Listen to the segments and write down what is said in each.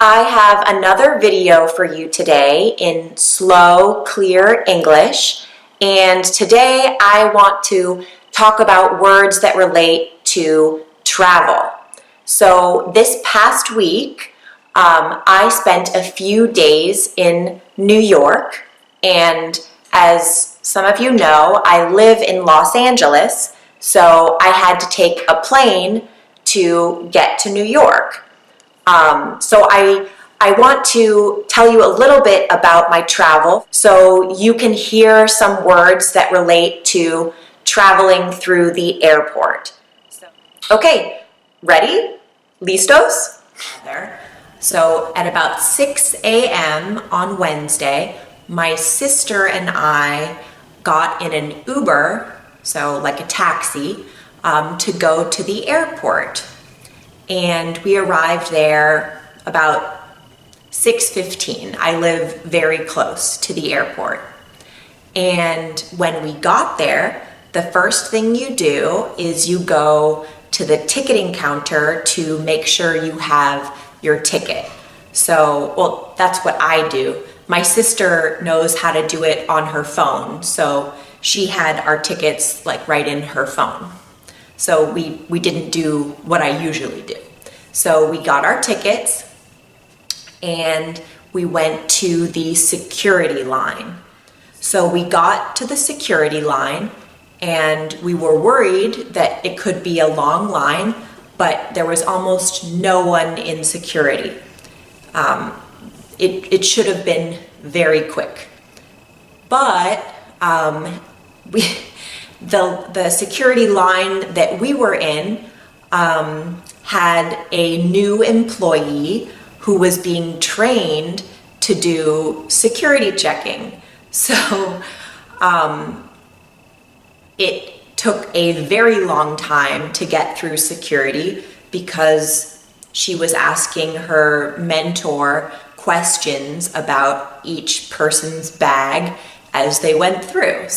I have another video for you today in slow, clear English, and today I want to talk about words that relate to travel. So this past week, I spent a few days in New York, and as some of you know, I live in Los Angeles, so I had to take a plane to get to New York. So I want to tell you a little bit about my travel so you can hear some words that relate to traveling through the airport. Okay, ready? ¿Listos? So at about 6 a.m. on Wednesday, my sister and I got in an Uber, so like a taxi, to go to the airport. And we arrived there about 6:15. I live very close to the airport. And when we got there, the first thing you do is you go to the ticketing counter to make sure you have your ticket. So, well, that's what I do. My sister knows how to do it on her phone, so she had our tickets like right in her phone. So we didn't do what I usually do. So we got our tickets and we went to the security line. So we got to the security line and we were worried that it could be a long line, but there was almost no one in security. It should have been very quick. But the security line that we were in had a new employee who was being trained to do security checking. So it took a very long time to get through security because she was asking her mentor questions about each person's bag as they went through.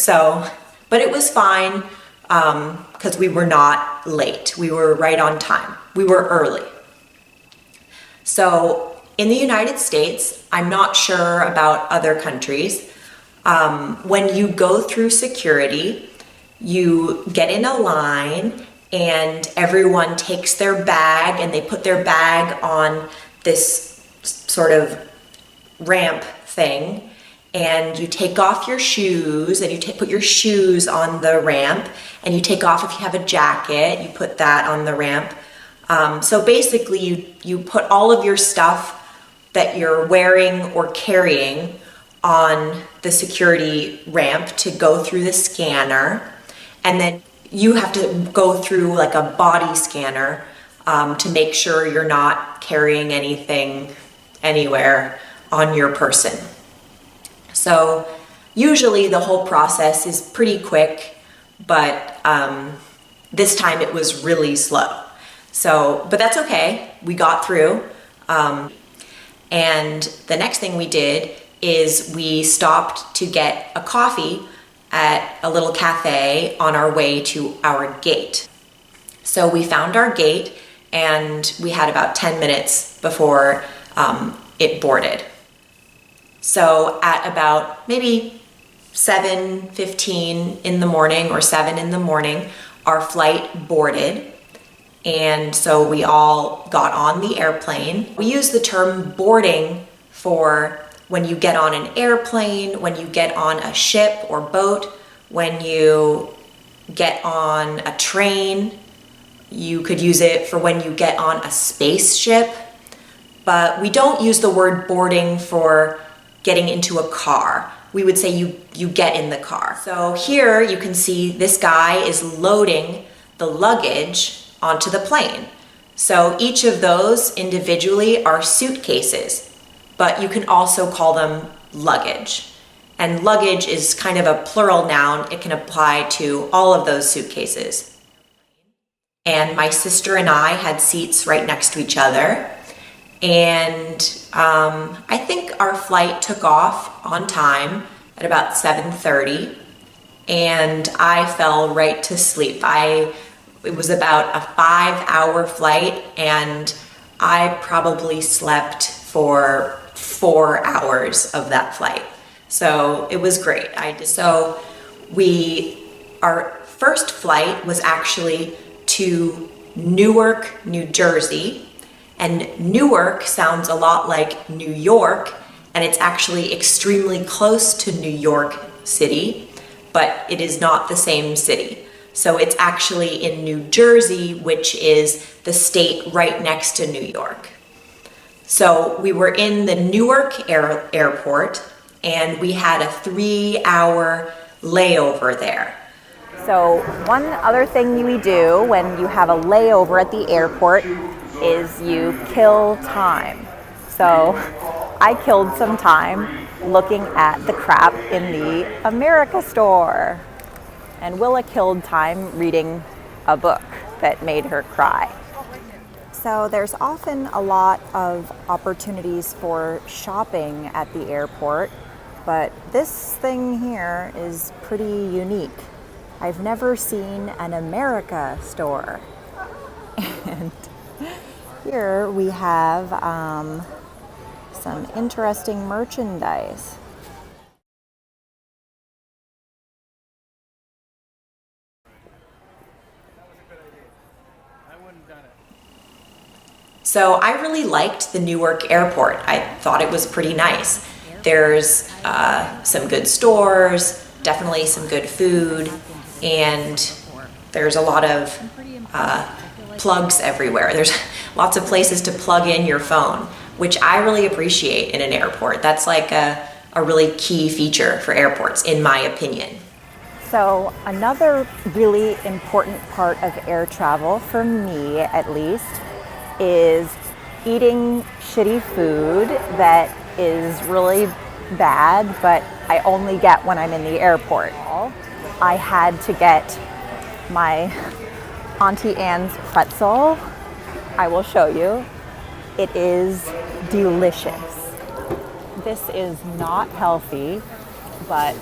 But it was fine because we were not late. We were right on time. We were early. So in the United States, I'm not sure about other countries, when you go through security, you get in a line and everyone takes their bag and they put their bag on this sort of ramp thing. And you take off your shoes and you put your shoes on the ramp, and you take off if you have a jacket, you put that on the ramp. So basically you put all of your stuff that you're wearing or carrying on the security ramp to go through the scanner, and then you have to go through like a body scanner to make sure you're not carrying anything anywhere on your person. So usually the whole process is pretty quick, but this time it was really slow. But that's okay, we got through. And the next thing we did is we stopped to get a coffee at a little cafe on our way to our gate. So we found our gate and we had about 10 minutes before it boarded. So at about maybe 7:15 in the morning or 7 in the morning, our flight boarded. And so we all got on the airplane. We use the term boarding for when you get on an airplane, when you get on a ship or boat, when you get on a train. You could use it for when you get on a spaceship, but we don't use the word boarding for getting into a car. We would say you get in the car. So here you can see this guy is loading the luggage onto the plane. So each of those individually are suitcases, but you can also call them luggage. And luggage is kind of a plural noun. It can apply to all of those suitcases. And my sister and I had seats right next to each other. And I think our flight took off on time at about 7:30, and I fell right to sleep. It was about a 5-hour flight, and I probably slept for 4 hours of that flight. So it was great. Our first flight was actually to Newark, New Jersey. And Newark sounds a lot like New York, and it's actually extremely close to New York City, but it is not the same city. So it's actually in New Jersey, which is the state right next to New York. So we were in the Newark airport, and we had a 3-hour layover there. So one other thing we do when you have a layover at the airport is you kill time. So I killed some time looking at the crap in the America store. And Willa killed time reading a book that made her cry. So there's often a lot of opportunities for shopping at the airport, but this thing here is pretty unique. I've never seen an America store. And here we have some interesting merchandise. So I really liked the Newark airport. I thought it was pretty nice. There's some good stores, definitely some good food, and there's a lot of plugs everywhere. There's lots of places to plug in your phone, which I really appreciate in an airport. That's like a really key feature for airports, in my opinion. So another really important part of air travel, for me at least, is eating shitty food that is really bad, but I only get when I'm in the airport. I had to get my Auntie Anne's pretzel. I will show you. It is delicious. This is not healthy, but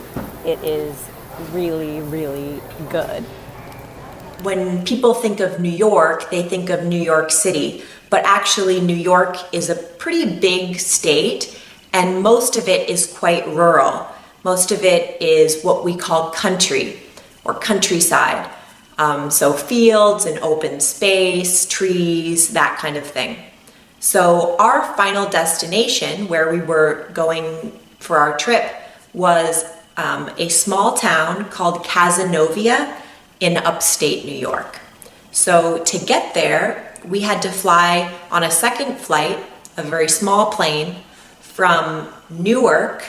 it is really, really good. When people think of New York, they think of New York City, but actually New York is a pretty big state, and most of it is quite rural. Most of it is what we call country or countryside. So fields and open space, trees, that kind of thing. So our final destination, where we were going for our trip, was a small town called Cazenovia in upstate New York. So to get there, we had to fly on a second flight, a very small plane, from Newark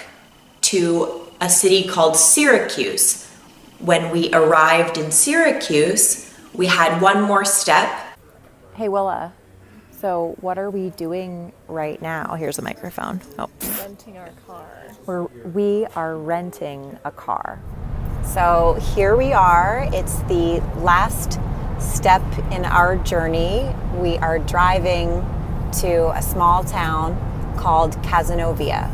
to a city called Syracuse. When we arrived in Syracuse, we had one more step. Hey Willa, so what are we doing right now? Here's a microphone. Oh. Renting our car. We are renting a car. So here we are. It's the last step in our journey. We are driving to a small town called Cazenovia,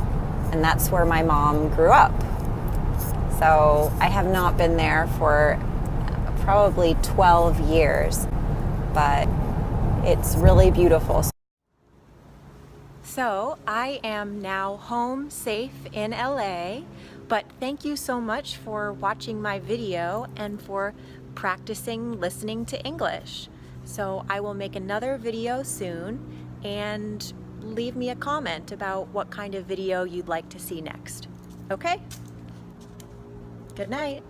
and that's where my mom grew up. So I have not been there for probably 12 years, but it's really beautiful. So I am now home safe in LA, but thank you so much for watching my video and for practicing listening to English. So I will make another video soon, and leave me a comment about what kind of video you'd like to see next. Okay? Good night.